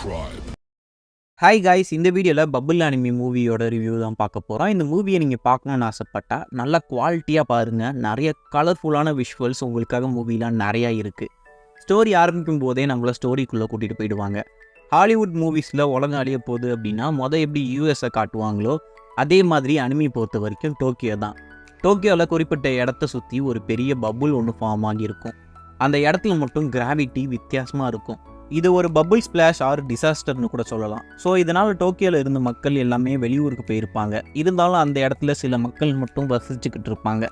tribe. Hi guys, இந்த வீடியோவில் bubble anime மூவியோட ரிவ்யூ தான் பார்க்க போகிறோம். இந்த மூவியை நீங்கள் பார்க்கணுன்னு ஆசைப்பட்டால் நல்லா குவாலிட்டியாக பாருங்கள். நிறைய கலர்ஃபுல்லான விஷுவல்ஸ் உங்களுக்காக மூவிலாம் நிறையா இருக்குது. ஸ்டோரி ஆரம்பிக்கும் போதே நம்மளை ஸ்டோரிக்குள்ளே கூட்டிகிட்டு போயிடுவாங்க. ஹாலிவுட் மூவிஸில் உலகம் அழிய போகுது அப்படின்னா எப்படி யூஎஸை காட்டுவாங்களோ அதே மாதிரி அனிமி பொறுத்த வரைக்கும் டோக்கியோ தான். டோக்கியோவில் குறிப்பிட்ட இடத்த சுற்றி ஒரு பெரிய பபுள் ஒன்று ஃபார்ம் ஆகியிருக்கும். அந்த இடத்துல மட்டும் கிராவிட்டி வித்தியாசமாக இருக்கும். இது ஒரு பபுள் ஸ்பிளாஷ் ஆர் டிசாஸ்டர்னு கூட சொல்லலாம். ஸோ இதனால் டோக்கியோவில் இருந்த மக்கள் எல்லாமே வெளியூருக்கு போயிருப்பாங்க. இருந்தாலும் அந்த இடத்துல சில மக்கள் மட்டும் வசிச்சுக்கிட்டு இருப்பாங்க.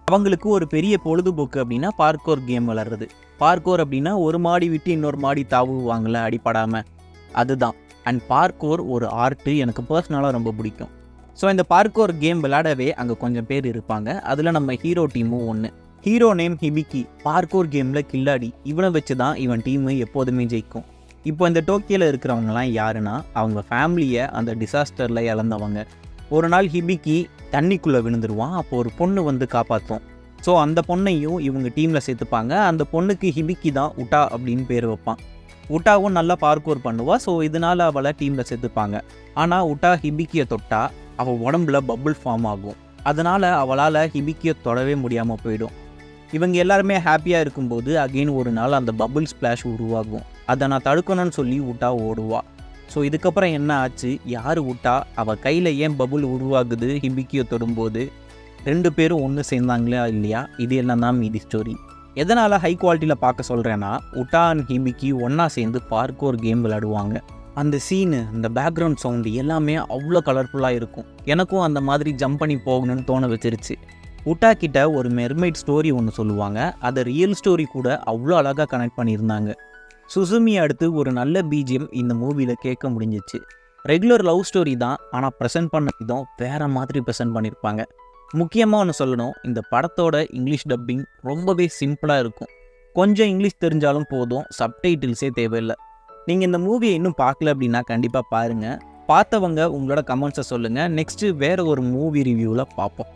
அவங்களுக்கு ஒரு பெரிய பொழுதுபோக்கு அப்படின்னா பார்க்கோர் கேம் விளாட்றது. பார்க்கோர் அப்படின்னா ஒரு மாடி விட்டு இன்னொரு மாடி தாவுவாங்கள்ல அடிப்படாமல், அதுதான். அண்ட் பார்க்கோர் ஒரு ஆர்ட்டு எனக்கு பர்சனலாக ரொம்ப பிடிக்கும். ஸோ இந்த பார்க்கோர் கேம் விளையாடவே அங்கே கொஞ்சம் பேர் இருப்பாங்க. அதில் நம்ம ஹீரோ டீமும் ஒன்று. ஹீரோ நேம் ஹிபிக்கி, பார்க்கோர் கேமில் கில்லாடி. இவனை வச்சு தான் இவன் டீமு எப்போதுமே ஜெயிக்கும். இப்போ இந்த டோக்கியோவில் இருக்கிறவங்கலாம் யாருன்னா அவங்க ஃபேமிலியை அந்த டிசாஸ்டரில் இழந்தவங்க. ஒரு நாள் ஹிபிக்கி தண்ணிக்குள்ளே விழுந்துருவான். அப்போ ஒரு பொண்ணு வந்து காப்பாற்றும். ஸோ அந்த பொண்ணையும் இவங்க டீமில் சேர்த்துப்பாங்க. அந்த பொண்ணுக்கு ஹிபிக்கி தான் உட்டா அப்படின்னு பேர் வைப்பான். உட்டாவும் நல்லா பார்க்கோர் பண்ணுவா. ஸோ இதனால் அவளை டீமில் சேர்த்துப்பாங்க. ஆனால் உட்டா ஹிபிக்கியை தொட்டா அவள் உடம்புல பபுள் ஃபார்ம் ஆகும். அதனால் அவளால் ஹிபிக்கியை தொடவே முடியாமல் போயிடும். இவங்க எல்லாருமே ஹாப்பியாக இருக்கும்போது அகெயின் ஒரு நாள் அந்த பபுள் ஸ்பிளாஷ் உருவாகும். அதை நான் தடுக்கணும்னு சொல்லி உட்டா ஓடுவா. ஸோ இதுக்கப்புறம் என்ன ஆச்சு, யார் உட்டா, அவள் கையில் ஏன் பபுள் உருவாகுது ஹிபிக்கியை தொடும்போது, ரெண்டு பேரும் ஒன்று சேர்ந்தாங்களா இல்லையா, இது எல்லாம் தான் மீதி ஸ்டோரி. எதனால் ஹை குவாலிட்டியில் பார்க்க சொல்கிறேன்னா, உட்டா அண்ட் ஹிபிக்கி ஒன்றா சேர்ந்து பார்க்கோர் கேம் விளையாடுவாங்க. அந்த சீனு, அந்த பேக்ரவுண்ட் சவுண்டு எல்லாமே அவ்வளோ கலர்ஃபுல்லாக இருக்கும். எனக்கும் அந்த மாதிரி ஜம்ப் பண்ணி போகணும்னு தோண வச்சிருச்சு. உட்டா கிட்ட ஒரு மெர்மைட் ஸ்டோரி ஒன்று சொல்லுவாங்க. அதை ரியல் ஸ்டோரி கூட அவ்வளோ அழகாக கனெக்ட் பண்ணியிருந்தாங்க. சுசுமி அடுத்து ஒரு நல்ல பிஜிஎம் இந்த மூவியில் கேட்க முடிஞ்சிச்சு. ரெகுலர் லவ் ஸ்டோரி தான், ஆனால் ப்ரெசென்ட் பண்ண விதம் வேறு மாதிரி ப்ரெசென்ட் பண்ணியிருப்பாங்க. முக்கியமாக ஒன்று சொல்லணும், இந்த படத்தோட இங்கிலீஷ் டப்பிங் ரொம்பவே சிம்பிளாக இருக்கும். கொஞ்சம் இங்கிலீஷ் தெரிஞ்சாலும் போதும், சப்டைட்டில்ஸே தேவையில்லை. நீங்கள் இந்த மூவியை இன்னும் பார்க்கல அப்படின்னா கண்டிப்பாக பாருங்கள். பார்த்தவங்க உங்களோட கமெண்ட்ஸை சொல்லுங்கள். நெக்ஸ்ட்டு வேறு ஒரு மூவி ரிவ்யூவில் பார்ப்போம்.